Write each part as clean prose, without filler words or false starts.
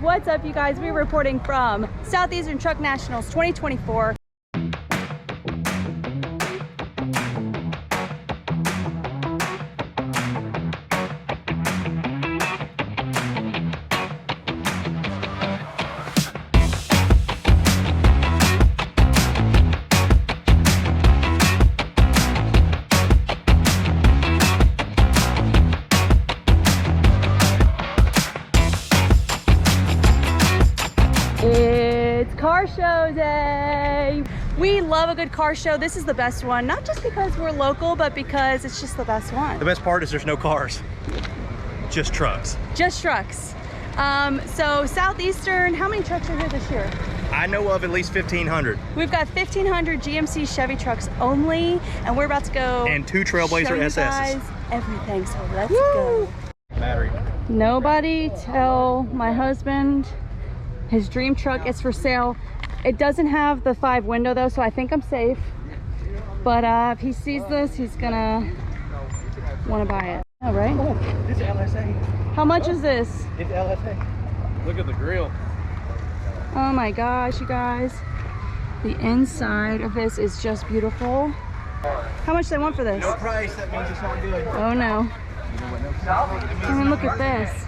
What's up, you guys? We're reporting from Southeastern Truck Nationals 2024. It's car show day. We love a good car show. This is the best one, not just because we're local, but because it's just the best one. The best part is there's no cars, just trucks. Just trucks. So Southeastern, how many trucks are here this year? I know of at least 1,500. We've got 1,500 GMC Chevy trucks only, and we're about to go And 2 Trailblazer show you SSs. guys everything, so let's Woo! go. Battery. Nobody tell my husband his dream truck is for sale. It doesn't have the 5 window though, so I think I'm safe. But if he sees this, he's gonna want to buy it. All right. Oh, it's LSA. How much is this? It's LSA. Look at the grill. Oh my gosh, you guys. The inside of this is just beautiful. How much do they want for this? No price, that means it's not good. Oh no. I mean, look at this.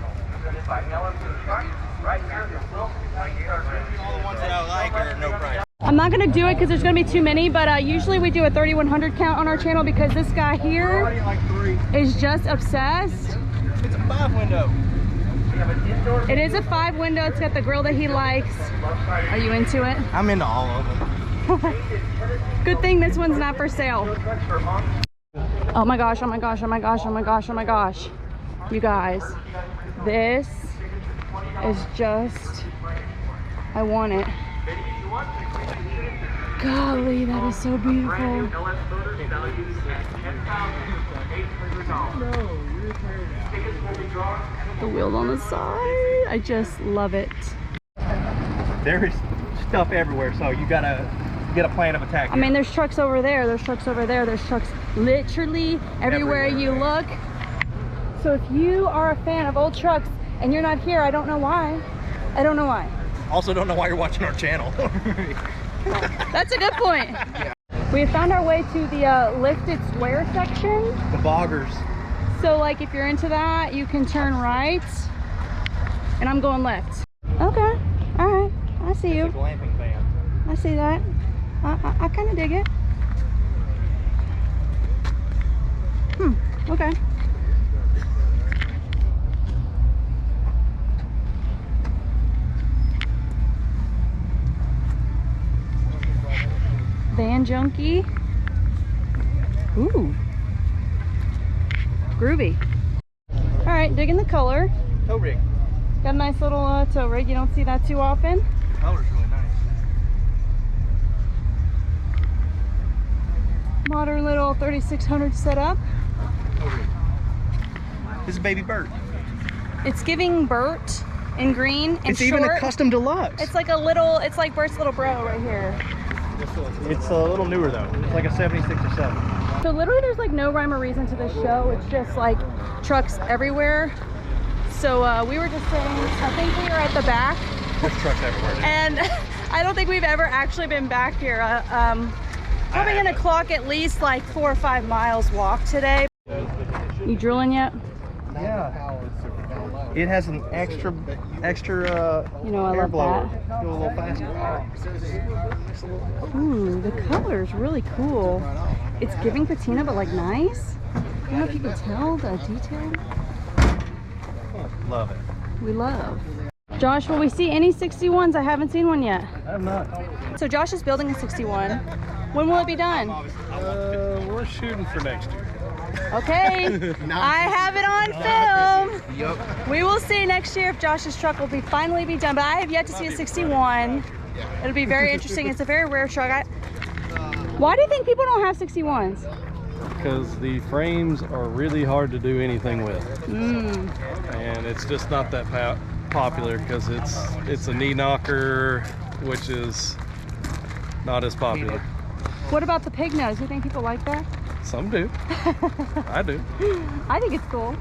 All the ones that I like are no price. I'm not gonna do it because there's gonna be too many, but usually we do a 3100 count on our channel because this guy here is just obsessed. It's a 5 window. It is a 5 window. It's got the grill that he likes. Are you into it? I'm into all of them. Good thing this one's not for sale. Oh my gosh, oh my gosh, oh my gosh, oh my gosh, oh my gosh. You guys, this is just, I want it. Golly, that is so beautiful. The wheels on the side, I just love it. There is stuff everywhere, so you gotta get a plan of attack. I mean, there's trucks over there, there's trucks over there, there's trucks literally everywhere you look. So if you are a fan of old trucks and you're not here, I don't know why. I don't know why. Also don't know why you're watching our channel. That's a good point. Yeah. We have found our way to the lifted square section. The boggers. So like if you're into that, you can turn right and I'm going left. Okay, all right, I see you. It's a glamping van. I see that. I kind of dig it. Okay. Van junkie. Ooh. Groovy. All right, digging the color. Tow rig. Got a nice little tow rig. You don't see that too often. The color's really nice. Modern little 3600 setup. Tow rig. This is Baby Bert. It's giving Bert in green and it's short. even a custom deluxe. It's like a little, it's like Bert's little bro right here. It's a little newer though. It's like a 76 or 7. So literally there's like no rhyme or reason to this show. It's just like trucks everywhere. So we were just saying, I think we were at the back. There's trucks everywhere. Dude. And I don't think we've ever actually been back here. Probably gonna clock at least like 4 or 5 miles walk today. You drilling yet? Yeah. It has an extra you know, I air love blower. that. Go a little faster. Ooh, the color is really cool. It's giving patina, but like nice. I don't know if you can tell the detail. Love it. We love. Josh, will we see any 61s? I haven't seen one yet. I'm not. So Josh is building a 61. When will it be done? We're shooting for next year. Okay, I have it on film. Yep. We will see next year if Josh's truck will finally be done, but I have yet to see a 61. It'll be very interesting. It's a very rare truck. Why do you think people don't have 61s? Because the frames are really hard to do anything with. And it's just not that popular because it's a knee knocker, which is not as popular. What about the pig nose? Do you think people like that? Some do. I do. I think it's cool.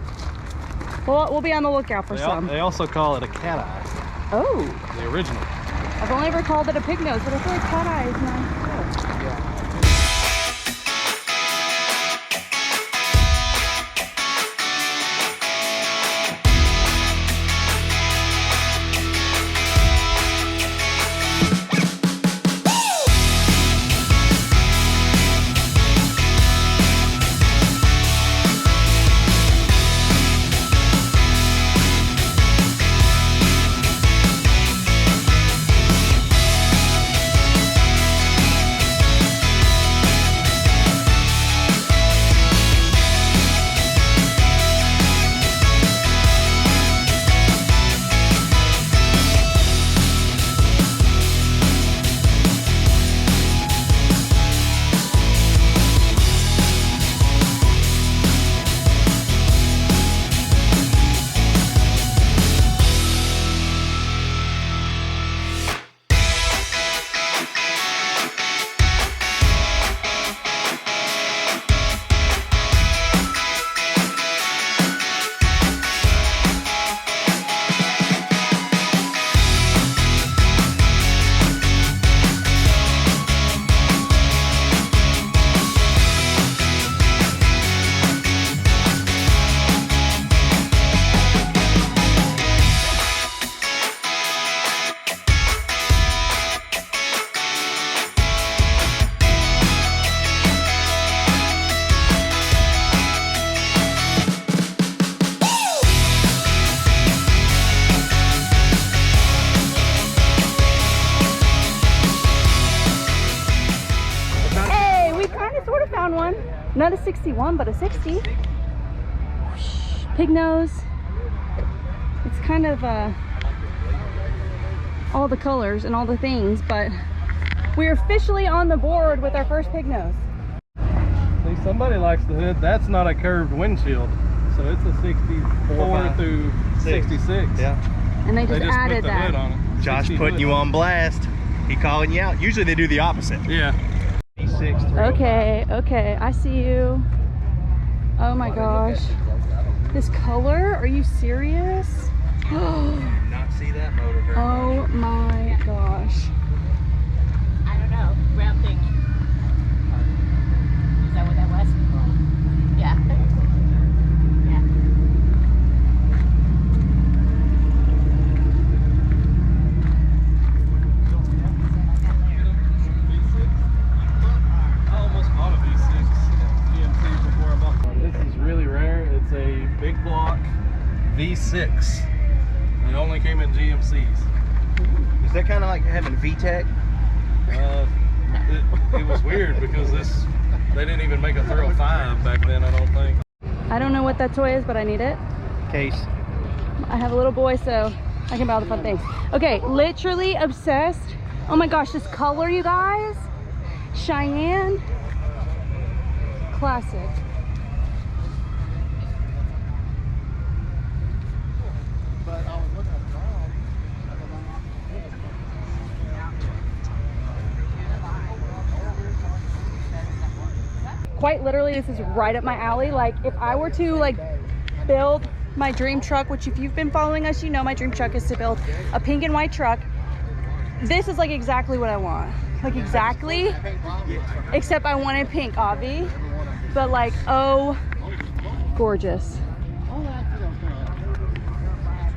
We'll be on the lookout for some. They also call it a cat eye. Oh, the original. I've only ever called it a pig nose, but I feel like cat eye is nice. Yeah. Not a 61, but a 60. Pig nose. It's kind of all the colors and all the things, but we're officially on the board with our first pig nose. See, somebody likes the hood. That's not a curved windshield, so it's a 64 through 66. Yeah. And they just added put the that. hood on it. Josh putting you on blast. He calling you out. Usually they do the opposite. Yeah. Okay, okay, I see you. Oh my gosh. This color? Are you serious? Not see that motor very Oh my gosh. I don't know. Round thing. Is that what that was? Yeah. Yeah. I almost bought a V6 GMC before I bought one. This is really rare. It's a big block V6. It only came in GMCs. Is that kind of like having VTEC? It was weird because they didn't even make a Thorough 5 back then, I don't think. I don't know what that toy is, but I need it. Case. I have a little boy, so I can buy all the fun things. Okay, literally obsessed. Oh my gosh, this color, you guys. Cheyenne. Classic. Quite literally, this is right up my alley. Like, if I were to like build my dream truck, which if you've been following us, you know my dream truck is to build a pink and white truck. This is like exactly what I want. Like exactly, except I wanted pink, Avi. But like, oh, gorgeous.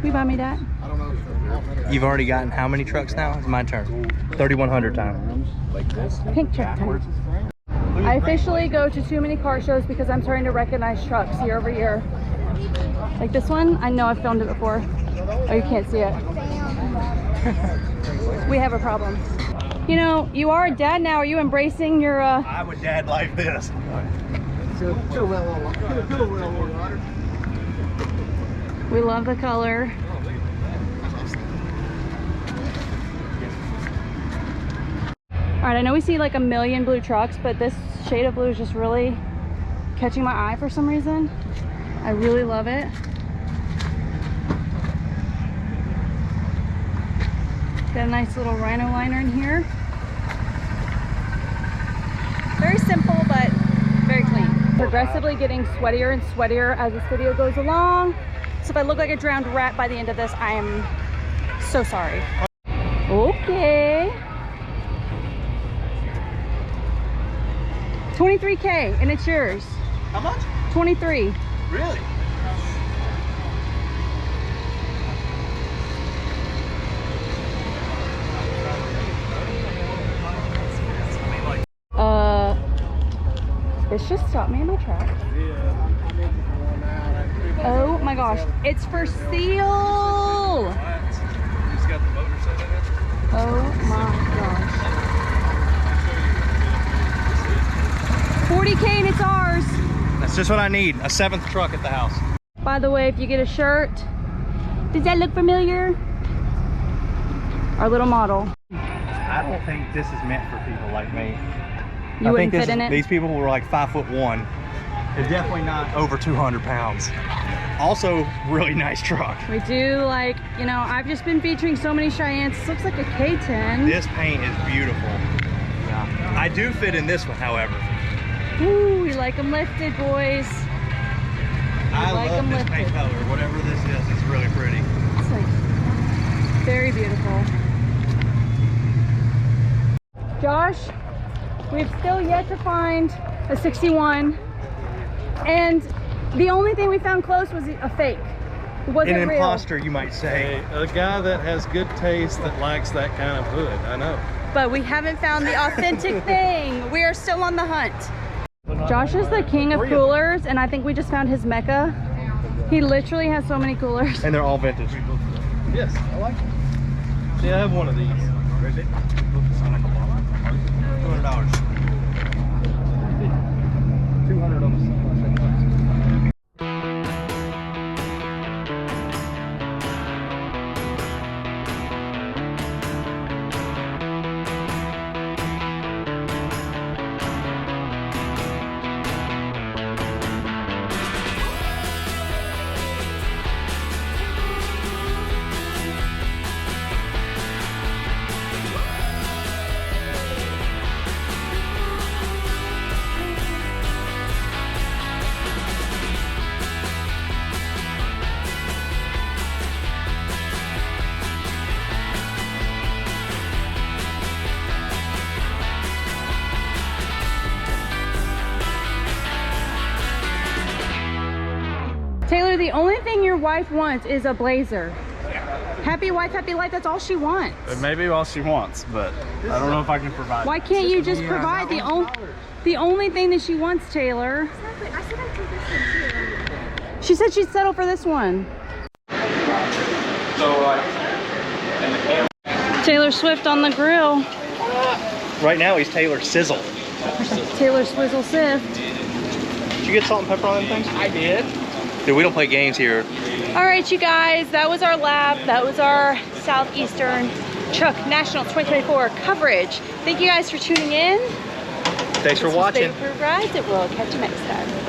Will you buy me that? You've already gotten how many trucks now? It's my turn. 3,100 time. Pink truck time. I officially go to too many car shows because I'm starting to recognize trucks year over year. Like this one, I know I've filmed it before. Oh, you can't see it. We have a problem. You know, you are a dad now. Are you embracing your I would dad like this. We love the color. All right, I know we see like a million blue trucks, but this shade of blue is just really catching my eye for some reason. I really love it. Got a nice little rhino liner in here. Very simple, but very clean. Progressively getting sweatier and sweatier as this video goes along. So if I look like a drowned rat by the end of this, I am so sorry. Okay. 23K, and it's yours. How much? 23. Really? This just stopped me in my tracks. Oh my gosh, it's for sale! Oh my gosh. 40K and it's ours. That's just what I need. A 7th truck at the house. By the way, if you get a shirt, does that look familiar? Our little model. I don't think this is meant for people like me. You wouldn't fit in it? These people were like 5'1". They're definitely not over 200 pounds. Also, really nice truck. We do like, you know, I've just been featuring so many Cheyennes. This looks like a K10. This paint is beautiful. Yeah. I do fit in this one, however. Ooh, we like them lifted, boys. I love this paint color. Whatever this is, it's really pretty. It's like very beautiful. Josh, we've still yet to find a 61, and the only thing we found close was a fake. It wasn't An real. imposter, you might say. A guy that has good taste that likes that kind of hood, I know. But we haven't found the authentic thing. We are still on the hunt. Josh is the king of coolers, and I think we just found his mecca. He literally has so many coolers. And they're all vintage. Yes, I like it. Yeah, I have one of these. $200. $200 on the side. Taylor, the only thing your wife wants is a Blazer. Happy wife, happy life, that's all she wants. It may be all she wants, but I don't know if I can provide. Why can't you just provide the only thing that she wants, Taylor? Exactly. I said I'd do this one too. She said she'd settle for this one. Taylor Swift on the grill. Right now, he's Taylor Sizzle. Taylor Swizzle Sift. Did you get salt and pepper on them things? I did. Dude, we don't play games here. All right, you guys, that was our lap. That was our Southeastern Truck Nationals 2024 coverage. Thank you guys for tuning in. Thanks for watching. Stay for rides, and we'll catch you next time.